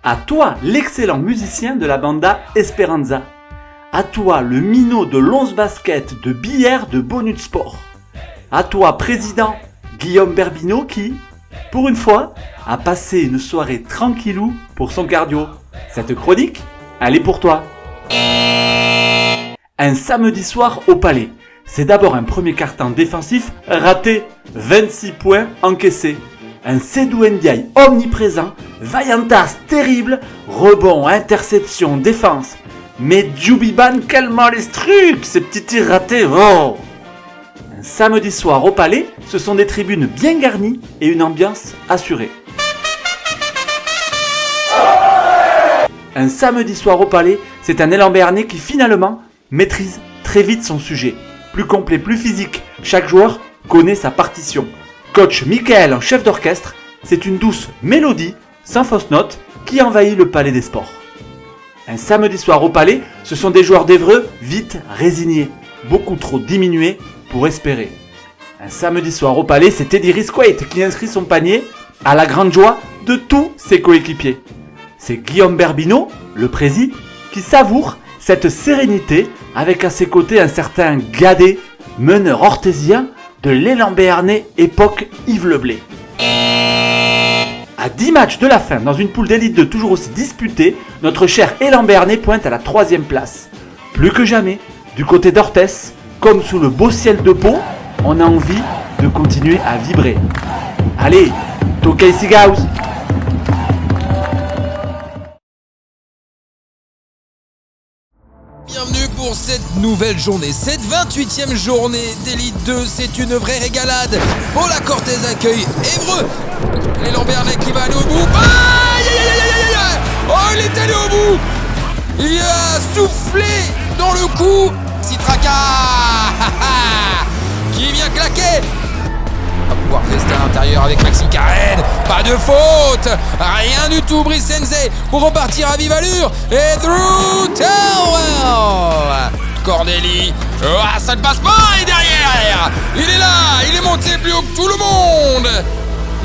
À toi, l'excellent musicien de la banda Esperanza. À toi, le minot de l'once basket de billard de Bonut Sport. À toi, président Guillaume Berbino qui, pour une fois, a passé une soirée tranquillou pour son cardio. Cette chronique, elle est pour toi. Un samedi soir au Palais. C'est d'abord un premier quart-temps défensif raté, 26 points encaissés. Un Seydou Ndiaye omniprésent, vaillantasse terrible, rebond, interception, défense. Mais Djoubiban, quellement les trucs, ces petits tirs ratés, oh. Un samedi soir au Palais, ce sont des tribunes bien garnies et une ambiance assurée. Un samedi soir au Palais, c'est un élan béarnais qui finalement maîtrise très vite son sujet. Plus complet, plus physique, chaque joueur connaît sa partition. Coach Michael en chef d'orchestre, c'est une douce mélodie, sans fausse note, qui envahit le Palais des Sports. Un samedi soir au Palais, ce sont des joueurs d'Évreux vite résignés, beaucoup trop diminués pour espérer. Un samedi soir au Palais, c'est Teddy Risquate qui inscrit son panier à la grande joie de tous ses coéquipiers. C'est Guillaume Berbino, le président, qui savoure cette sérénité avec à ses côtés un certain Gadet, meneur orthésien de l'élan béarnais époque Yves Leblé. À 10 matchs de la fin, dans une poule d'élite 2 toujours aussi disputée, notre cher élan béarnais pointe à la 3e place. Plus que jamais, du côté d'Orthès, comme sous le beau ciel de Pau, on a envie de continuer à vibrer. Allez, Tokay Sigaus! Bienvenue pour cette nouvelle journée, cette 28e journée d'Élite 2, c'est une vraie régalade. Paula Cortez accueille Évreux. L'élan béarnais qui va aller au bout. Aïe, aïe, aïe, aïe, aïe. Oh, il est allé au bout. Il a soufflé dans le coup. Citraca qui vient claquer. Va pouvoir rester à l'intérieur avec Maxime Karen. Pas de faute, rien du tout. Brice Sensei pour repartir à vive allure. Et Drew Terwell. Corneli. Ah, ça ne passe pas. Et derrière, il est là. Il est monté plus haut que tout le monde.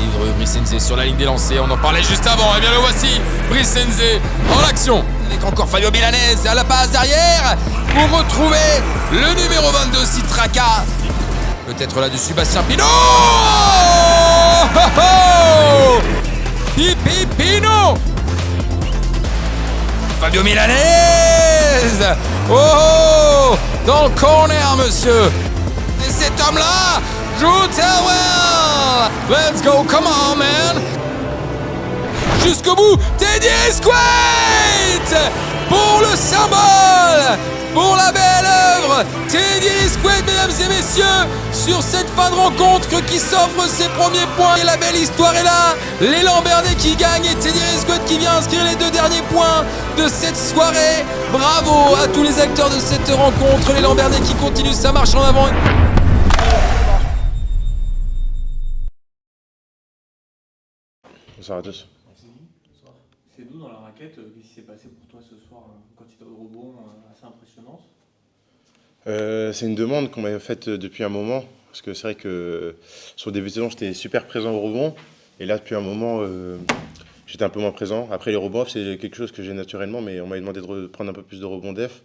Et Brice Sensei sur la ligne des lancers. On en parlait juste avant. Et bien le voici. Brice Sensei en action. Avec encore Fabio Milanese à la passe derrière pour retrouver le numéro 22 Citraca. Peut-être là-dessus Bastien Pinot. Oh, oh, Pino. Fabio Milanese. Oh, dans le corner, monsieur. Et cet homme-là, Drew Terwell. Let's go, come on, man. Jusqu'au bout, Teddy Risquate pour le symbole. Pour la belle œuvre, Teddy Risquate, mesdames et messieurs, sur cette fin de rencontre qui s'offre ses premiers points. Et la belle histoire est là, l'élan béarnais qui gagne et Teddy Risquate qui vient inscrire les 2 derniers points de cette soirée. Bravo à tous les acteurs de cette rencontre, l'élan béarnais qui continue sa marche en avant. Bonsoir à tous. C'est d'où dans la raquette? Qu'est-ce qui s'est passé pour toi ce soir? Quantité de rebonds assez impressionnante. C'est une demande qu'on m'avait faite depuis un moment, parce que c'est vrai que sur des saisons j'étais super présent au rebond, et là depuis un moment j'étais un peu moins présent. Après les rebonds c'est quelque chose que j'ai naturellement, mais on m'avait demandé de prendre un peu plus de rebonds def,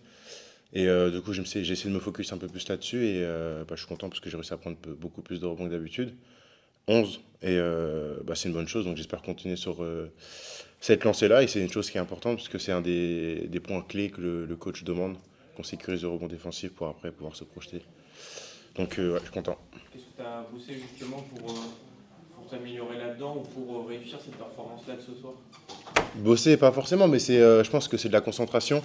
et du coup j'ai essayé de me focus un peu plus là-dessus, et je suis content parce que j'ai réussi à prendre beaucoup plus de rebonds que d'habitude. 11, et c'est une bonne chose, donc j'espère continuer sur cette lancée-là, et c'est une chose qui est importante, parce que c'est un des points clés que le coach demande, qu'on sécurise le rebond défensif pour après pouvoir se projeter. Donc je suis content. Qu'est-ce que tu as bossé justement pour t'améliorer là-dedans ou pour réussir cette performance-là de ce soir? Bosser, pas forcément, mais je pense que c'est de la concentration,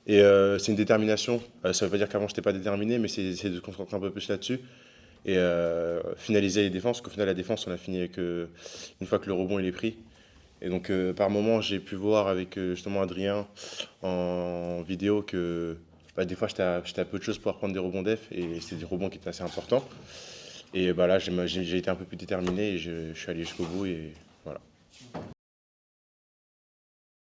et c'est une détermination. Ça ne veut pas dire qu'avant je n'étais pas déterminé, mais c'est de se concentrer un peu plus là-dessus. Et finaliser les défenses, qu'au final la défense on a fini avec une fois que le rebond il est pris. Et donc par moment j'ai pu voir avec justement Adrien en vidéo que des fois j'étais à peu de choses pour prendre des rebonds def, et c'est des rebonds qui étaient assez importants. Et là j'ai été un peu plus déterminé et je suis allé jusqu'au bout, et voilà.